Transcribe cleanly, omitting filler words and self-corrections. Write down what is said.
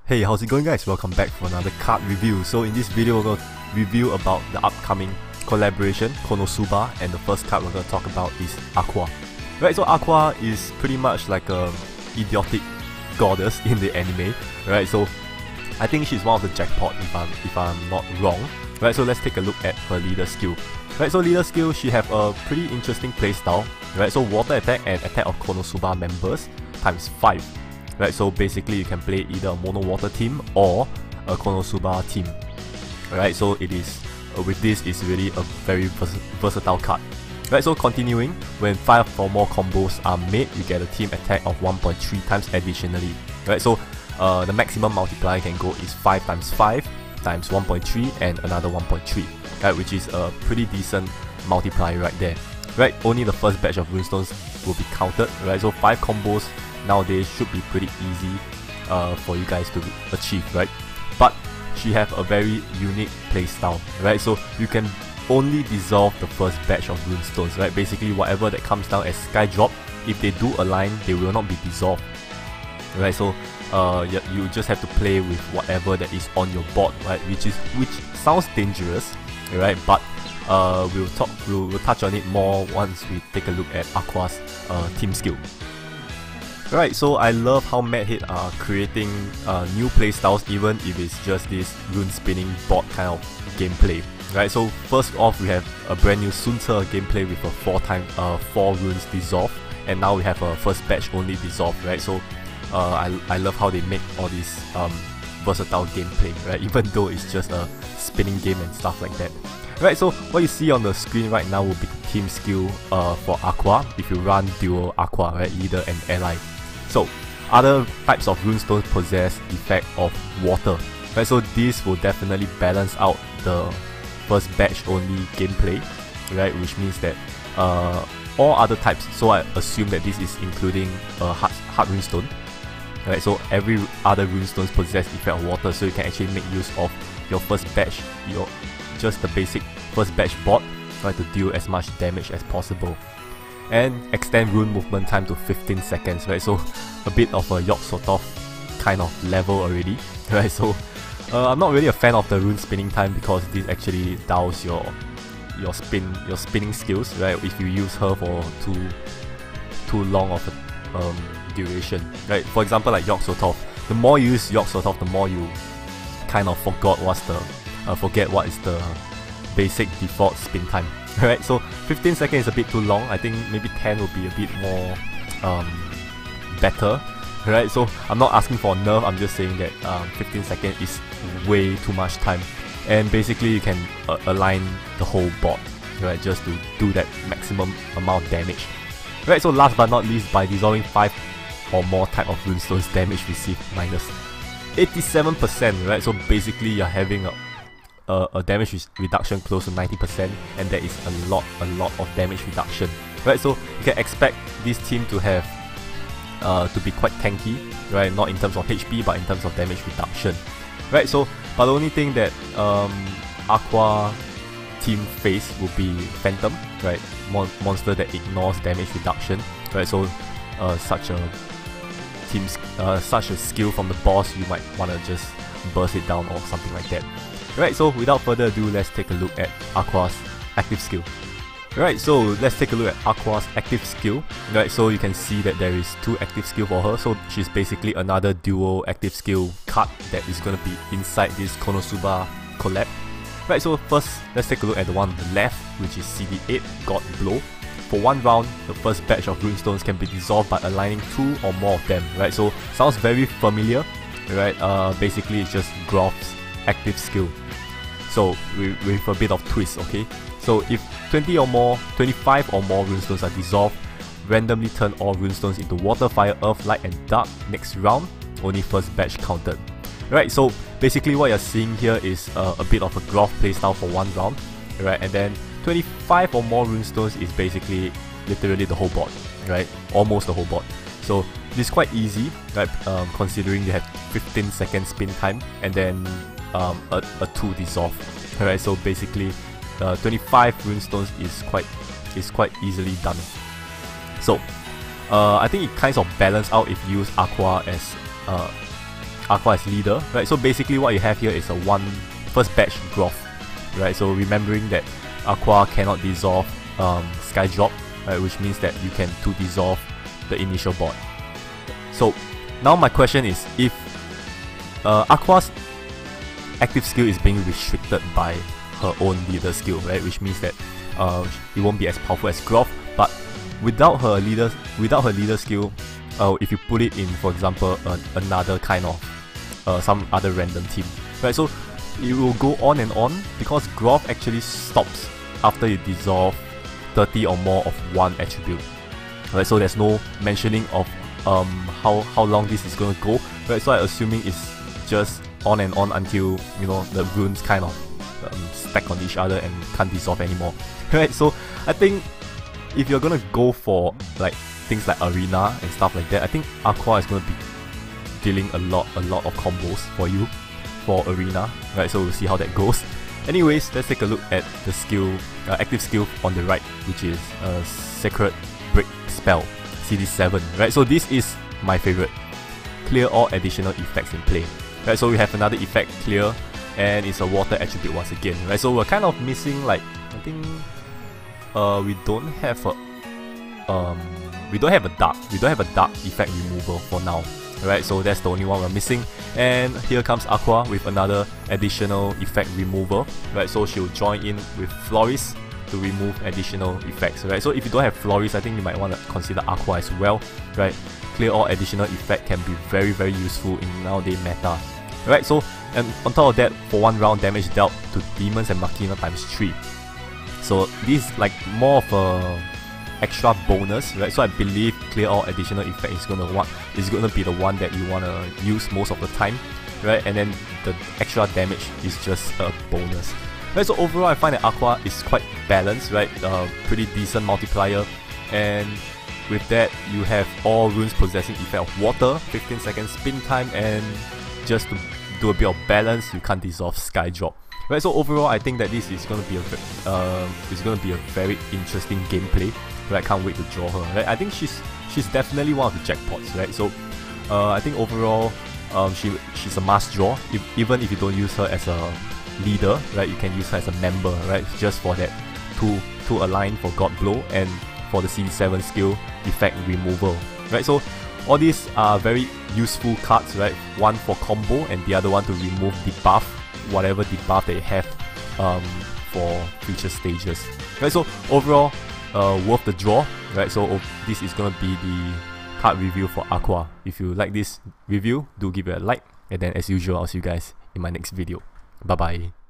Hey, how's it going guys? Welcome back for another card review. So in this video we're going to review about the upcoming collaboration, Konosuba, and the first card we're going to talk about is Aqua. Right, so Aqua is pretty much like a idiotic goddess in the anime. Right, so I think she's one of the jackpot if I'm not wrong. Right, so let's take a look at her leader skill. Right, so leader skill, she have a pretty interesting playstyle. Right, so water attack and attack of Konosuba members times 5. Right, so basically you can play either a mono water team or a Konosuba team. Right, so it is with this is really a very versatile card. Right, so continuing, when 5 or more combos are made, you get a team attack of 1.3 times additionally. Right, so the maximum multiplier can go is 5 times 5 times 1.3 and another 1.3. Right, which is a pretty decent multiplier right there. Right, only the first batch of runestones will be counted. Right, so 5 combos nowadays should be pretty easy for you guys to achieve, right? But she have a very unique playstyle, right? So you can only dissolve the first batch of runestones, right? Basically whatever that comes down as sky drop, if they do align, they will not be dissolved, right? So you just have to play with whatever that is on your board, right? Which sounds dangerous, right? But we'll touch on it more once we take a look at Aqua's team skill. Right, so I love how Madhead are creating new playstyles, even if it's just this rune spinning board kind of gameplay. Right, so first off we have a brand new Sunce gameplay with a 4 runes dissolve, and now we have a first batch only dissolve. Right, so I love how they make all this versatile gameplay. Right, even though it's just a spinning game and stuff like that. Right, so what you see on the screen right now will be the team skill for Aqua if you run duo Aqua, right, either an ally. So other types of runestones possess effect of water, right? So this will definitely balance out the first batch only gameplay, right? Which means that all other types, so I assume that this is including hard runestone, right? So every other runestones possess effect of water, so you can actually make use of your first batch, just the basic first batch board, right, to deal as much damage as possible. And extend rune movement time to 15 seconds, right? So a bit of a Yok Sotov kind of level already, right? So I'm not really a fan of the rune spinning time because this actually dulls your spinning skills, right? If you use her for too long of a duration, right? For example, like Yok Sotov, the more you use Yok Sotov, the more you kind of forget what is the basic default spin time. Right, so 15 seconds is a bit too long. I think maybe 10 will be a bit more better. Right, so I'm not asking for a nerf, I'm just saying that 15 seconds is way too much time. And basically you can align the whole board, right, just to do that maximum amount of damage. Right, so last but not least, by dissolving 5 or more type of runestones, damage received minus 87%, right? So basically you're having a damage reduction close to 90%, and that is a lot of damage reduction, right? So you can expect this team to have to be quite tanky, right? Not in terms of HP, but in terms of damage reduction, right? So but the only thing that Aqua team face will be Phantom, right? Monster that ignores damage reduction, right? So such a skill from the boss, you might want to just burst it down or something like that. Right, so without further ado, let's take a look at Aqua's active skill. Right, so let's take a look at Aqua's active skill. Right, so you can see that there is 2 active skill for her. So she's basically another duo active skill card that is going to be inside this Konosuba collab. Right, so first let's take a look at the one on the left, which is CD8 God Blow. For 1 round, the first batch of runestones can be dissolved by aligning 2 or more of them. Right, so sounds very familiar. Right, basically it's just Groth's active skill. So with a bit of twist, okay? So if 25 or more runestones are dissolved, randomly turn all runestones into water, fire, earth, light and dark next round, only first batch counted. Right, so basically what you're seeing here is a bit of a Groth playstyle for 1 round, right? And then 25 or more runestones is basically literally the whole board, right? Almost the whole board. So this is quite easy, right? Considering you have 15 second spin time and then a 2 dissolve. Alright, so basically 25 runestones is quite easily done. So I think it kind of balance out if you use Aqua as Aqua as leader, right? So basically what you have here is a first batch growth, right? So remembering that Aqua cannot dissolve Sky Drop, right? Which means that you can dissolve the initial board. So now my question is, if Aqua's active skill is being restricted by her own leader skill, right? Which means that it won't be as powerful as Growth, but without her leader skill, if you put it in, for example, another kind of some other random team, right? So it will go on and on, because Growth actually stops after you dissolve 30 or more of one attribute, right? So there's no mentioning of how long this is going to go, right? So I'm assuming it's just on and on until, you know, the runes kind of stack on each other and can't dissolve anymore, right? So I think if you're gonna go for like things like arena and stuff like that, I think Aqua is gonna be dealing a lot of combos for you for arena, right? So we'll see how that goes. Anyways, let's take a look at the skill, active skill on the right, which is Sacred Break Spell, CD7, right? So this is my favorite. Clear all additional effects in play, right? So we have another effect, Clear, and it's a water attribute once again, right? So we're kind of missing, like, I think we don't have a dark effect removal for now, right? So that's the only one we're missing. And here comes Aqua with another additional effect removal, right? So she'll join in with Floris to remove additional effects, right? So if you don't have Floris, I think you might want to consider Aqua as well, right? Clear all additional effect can be very useful in nowadays meta, right? So, and on top of that, for 1 round, damage dealt to demons and Machina ×3. So this is like more of a extra bonus, right? So I believe clear all additional effect is gonna be the one that you wanna use most of the time, right? And then the extra damage is just a bonus, right? So overall, I find that Aqua is quite balanced, right? Pretty decent multiplier, and with that, you have all runes possessing effect of water, 15 seconds spin time, and just to do a bit of balance, you can't dissolve Sky Drop. Right, so overall, I think that this is gonna be a very interesting gameplay. Right, I can't wait to draw her. Right, I think she's definitely one of the jackpots. Right, so I think overall, she's a must draw. Even if you don't use her as a leader, right, you can use her as a member. Right, just for that to align for God Blow and for the CD7 skill effect removal. Right, so all these are very useful cards. Right, one for combo and the other one to remove debuff, whatever debuff they have for future stages. Right, so overall, worth the draw. Right, so this is gonna be the card review for Aqua. If you like this review, do give it a like, and then as usual, I'll see you guys in my next video. Bye bye.